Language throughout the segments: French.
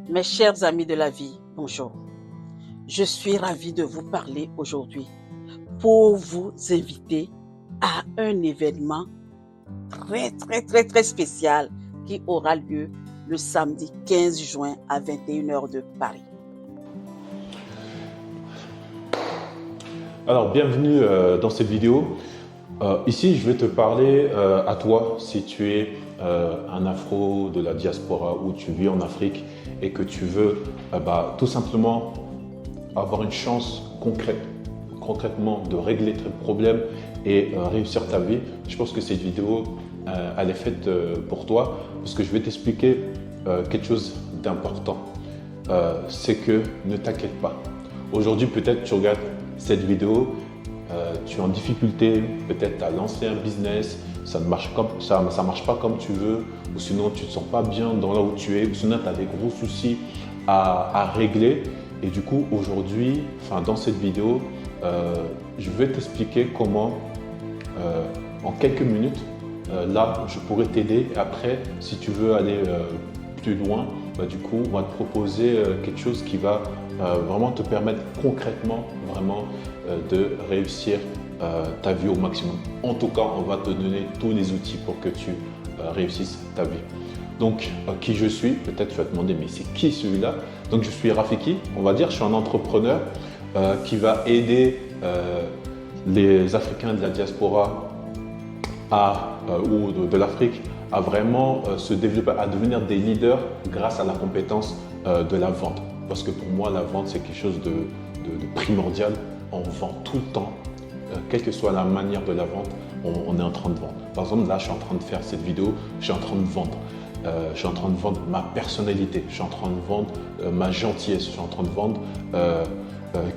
Mes chers amis de la vie, bonjour. Je suis ravie de vous parler aujourd'hui pour vous inviter à un événement très spécial qui aura lieu le samedi 15 juin à 21h de Paris. Alors, bienvenue dans cette vidéo. Ici, je vais te parler à toi si tu es un afro de la diaspora ou tu vis en Afrique et que tu veux tout simplement avoir une chance concrètement de régler tes problèmes et réussir ta vie. Je pense que cette vidéo, elle est faite pour toi parce que je vais t'expliquer quelque chose d'important. C'est que ne t'inquiète pas. Aujourd'hui, peut-être tu regardes cette vidéo, tu es en difficulté, peut-être à lancer un business, ça ne marche pas comme tu veux, ou sinon tu ne te sens pas bien dans là où tu es, ou sinon tu as des gros soucis à régler. Et du coup, aujourd'hui, dans cette vidéo, je vais t'expliquer comment, en quelques minutes, là, je pourrais t'aider. Et après, si tu veux aller plus loin, du coup, on va te proposer quelque chose qui va vraiment te permettre concrètement de réussir ta vie au maximum. En tout cas, on va te donner tous les outils pour que tu réussisses ta vie. Donc, qui je suis? Peut-être tu vas te demander, mais c'est qui celui-là? Donc, je suis Rafiki, on va dire, je suis un entrepreneur qui va aider les Africains de la diaspora ou de l'Afrique à vraiment se développer, à devenir des leaders grâce à la compétence de la vente. Parce que pour moi, la vente, c'est quelque chose de primordial. On vend tout le temps, quelle que soit la manière de la vente, on est en train de vendre. Par exemple, là, je suis en train de faire cette vidéo, je suis en train de vendre. Je suis en train de vendre ma personnalité, je suis en train de vendre ma gentillesse, je suis en train de vendre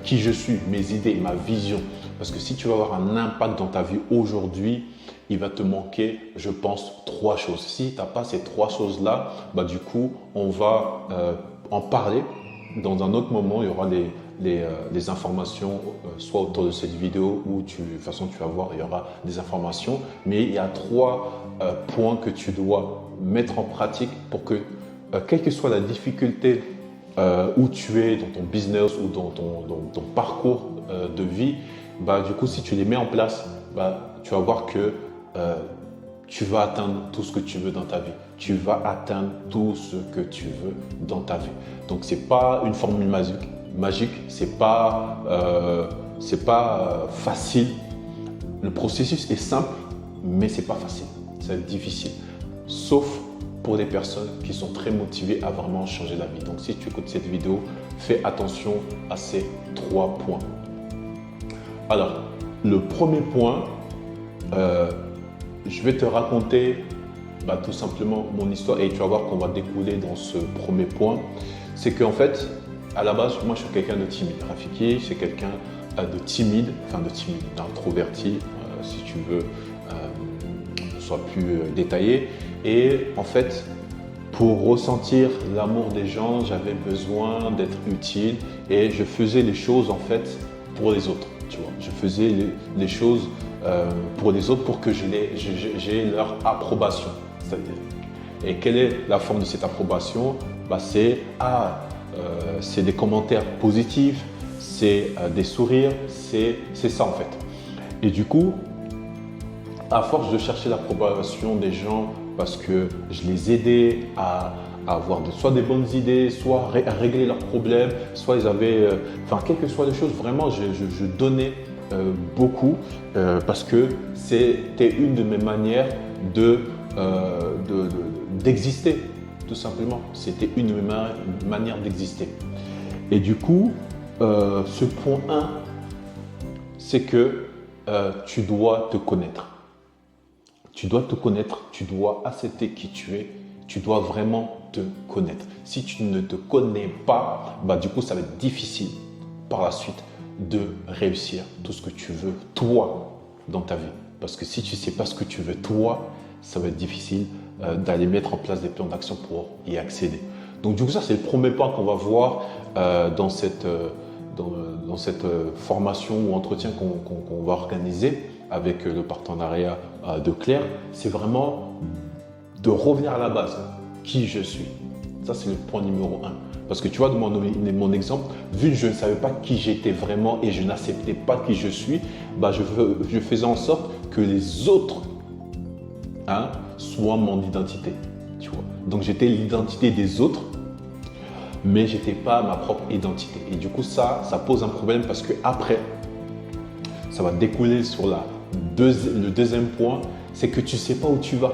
qui je suis, mes idées, ma vision. Parce que si tu veux avoir un impact dans ta vie aujourd'hui, il va te manquer, je pense, 3 choses. Si tu n'as pas ces 3 choses-là, du coup, on va en parler dans un autre moment. Il y aura les informations, soit autour de cette vidéo ou de toute façon, tu vas voir, il y aura des informations. Mais il y a 3 points que tu dois mettre en pratique pour que, quelle que soit la difficulté où tu es dans ton business ou dans ton parcours de vie, du coup, si tu les mets en place, tu vas voir que tu vas atteindre tout ce que tu veux dans ta vie. Tu vas atteindre tout ce que tu veux dans ta vie. Donc, ce n'est pas une formule magique, ce n'est pas facile. Le processus est simple, mais ce n'est pas facile. C'est difficile. Sauf pour des personnes qui sont très motivées à vraiment changer la vie. Donc, si tu écoutes cette vidéo, fais attention à ces 3 points. Alors, le premier point, je vais te raconter tout simplement mon histoire et tu vas voir qu'on va découler dans ce premier point. C'est qu'en fait, à la base, moi je suis quelqu'un de timide. Rafiki, c'est quelqu'un de timide, d'introverti, si tu veux, soit plus détaillé. Et en fait, pour ressentir l'amour des gens, j'avais besoin d'être utile et je faisais les choses en fait pour les autres. Tu vois, je faisais les choses pour les autres pour que j'ai leur approbation. Et quelle est la forme de cette approbation? C'est des commentaires positifs, c'est des sourires, c'est ça en fait. Et du coup, à force de chercher l'approbation des gens parce que je les aidais à avoir soit des bonnes idées, soit à régler leurs problèmes, soit ils avaient… quelles que soient les choses, vraiment, je donnais beaucoup parce que c'était une de mes manières d'exister, tout simplement. C'était une de mes manières d'exister. Et du coup, ce point 1, c'est que tu dois te connaître. Tu dois te connaître, tu dois accepter qui tu es, tu dois vraiment te connaître. Si tu ne te connais pas, du coup, ça va être difficile par la suite de réussir tout ce que tu veux, toi, dans ta vie. Parce que si tu ne sais pas ce que tu veux, toi, ça va être difficile d'aller mettre en place des plans d'action pour y accéder. Donc, du coup, ça, c'est le premier point qu'on va voir dans cette formation ou entretien qu'on va organiser avec le partenariat de Claire. C'est vraiment de revenir à la base. Qui je suis. Ça, c'est le point numéro 1. Parce que tu vois, dans mon exemple, vu que je ne savais pas qui j'étais vraiment et je n'acceptais pas qui je suis, bah, je faisais en sorte que les autres soient mon identité. Tu vois. Donc, j'étais l'identité des autres, mais je n'étais pas ma propre identité. Et du coup, ça pose un problème parce que après, ça va découler sur le deuxième point, c'est que tu ne sais pas où tu vas.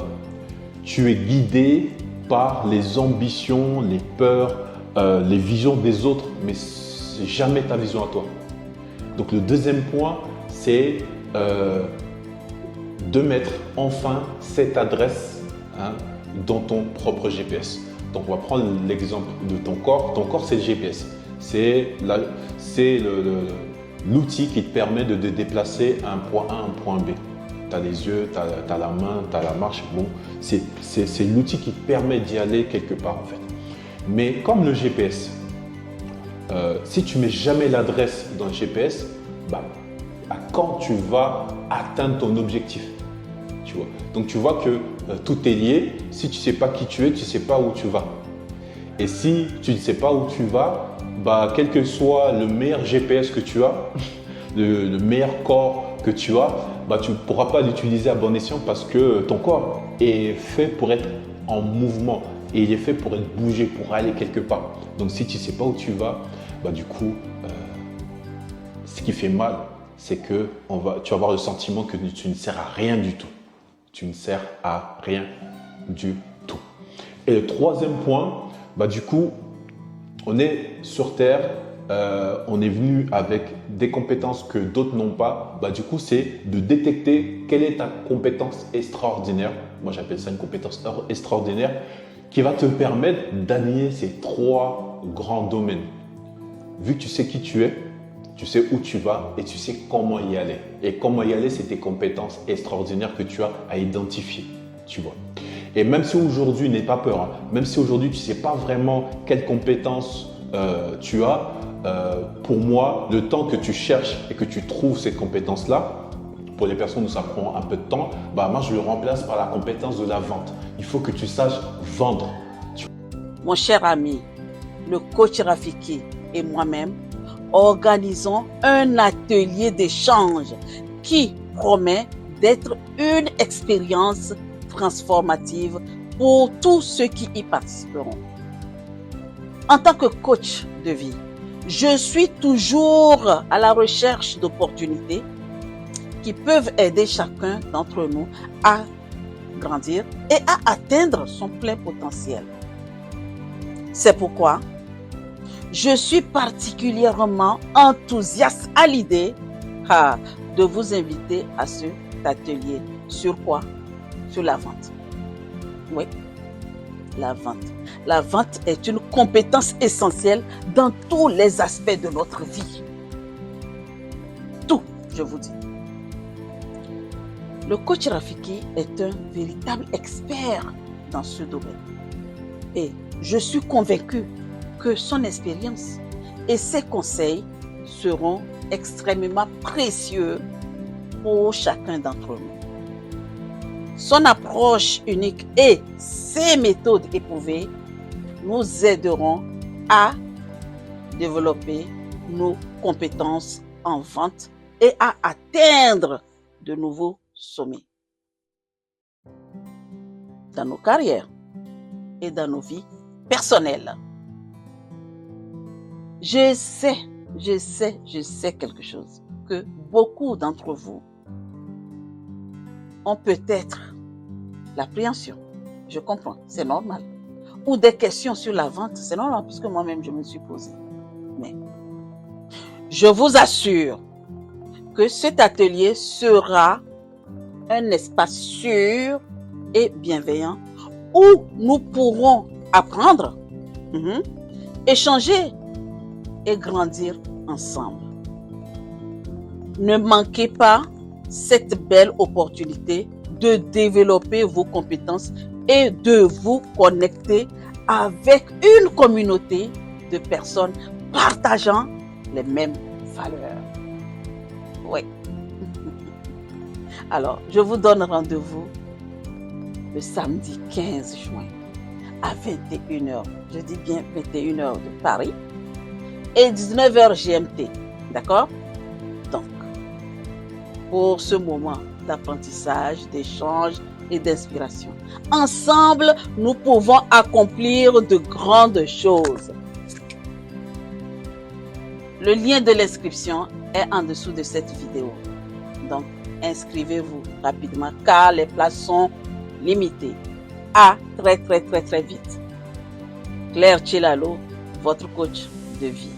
Tu es guidé par les ambitions, les peurs, les visions des autres, mais c'est jamais ta vision à toi. Donc le deuxième point, c'est de mettre enfin cette adresse dans ton propre GPS. Donc on va prendre l'exemple de ton corps. Ton corps, c'est le GPS. C'est l'outil qui te permet de te déplacer à un point A à un point B. Tu as les yeux, tu as la main, tu as la marche. Bon, c'est l'outil qui te permet d'y aller quelque part en fait. Mais comme le GPS, si tu ne mets jamais l'adresse dans le GPS, bah, à quand tu vas atteindre ton objectif, tu vois. Donc tu vois que tout est lié. Si tu ne sais pas qui tu es, tu ne sais pas où tu vas. Et si tu ne sais pas où tu vas, bah, quel que soit le meilleur GPS que tu as, le meilleur corps que tu as, bah, tu ne pourras pas l'utiliser à bon escient parce que ton corps est fait pour être en mouvement et il est fait pour être bougé, pour aller quelque part. Donc si tu ne sais pas où tu vas, bah, du coup, ce qui fait mal, c'est que tu vas avoir le sentiment que tu ne sers à rien du tout. Tu ne sers à rien du tout. Et le troisième point, bah, du coup, on est sur Terre, on est venu avec des compétences que d'autres n'ont pas. Bah, du coup, c'est de détecter quelle est ta compétence extraordinaire. Moi, j'appelle ça une compétence extraordinaire qui va te permettre d'aligner ces trois grands domaines. Vu que tu sais qui tu es, tu sais où tu vas et tu sais comment y aller. Et comment y aller, c'est tes compétences extraordinaires que tu as à identifier, tu vois. Et même si aujourd'hui, n'aie pas peur, même si aujourd'hui, tu ne sais pas vraiment quelles compétences tu as, pour moi, le temps que tu cherches et que tu trouves ces compétences-là, pour les personnes où ça prend un peu de temps, bah moi, je le remplace par la compétence de la vente. Il faut que tu saches vendre. Mon cher ami, le coach Rafiki et moi-même organisons un atelier d'échange qui promet d'être une expérience transformative pour tous ceux qui y participeront. En tant que coach de vie, je suis toujours à la recherche d'opportunités qui peuvent aider chacun d'entre nous à grandir et à atteindre son plein potentiel. C'est pourquoi je suis particulièrement enthousiaste à l'idée de vous inviter à cet atelier. Sur quoi? Sur la vente. Oui, la vente. La vente est une compétence essentielle dans tous les aspects de notre vie. Tout, je vous dis. Le coach Rafiki est un véritable expert dans ce domaine. Et je suis convaincue que son expérience et ses conseils seront extrêmement précieux pour chacun d'entre nous. Son approche unique et ses méthodes éprouvées nous aideront à développer nos compétences en vente et à atteindre de nouveaux sommets dans nos carrières et dans nos vies personnelles. Je sais quelque chose, que beaucoup d'entre vous ont peut-être l'appréhension, je comprends, c'est normal, ou des questions sur la vente, c'est normal, puisque moi-même je me suis posé. Mais je vous assure que cet atelier sera un espace sûr et bienveillant où nous pourrons apprendre, échanger et grandir ensemble. Ne manquez pas cette belle opportunité de développer vos compétences et de vous connecter avec une communauté de personnes partageant les mêmes valeurs. Oui. Alors, je vous donne rendez-vous le samedi 15 juin à 21h. Je dis bien 21h de Paris et 19h GMT. D'accord? Donc, pour ce moment d'apprentissage, d'échange et d'inspiration. Ensemble, nous pouvons accomplir de grandes choses. Le lien de l'inscription est en dessous de cette vidéo. Donc, inscrivez-vous rapidement car les places sont limitées. À très vite. Claire Tchelalo, votre coach de vie.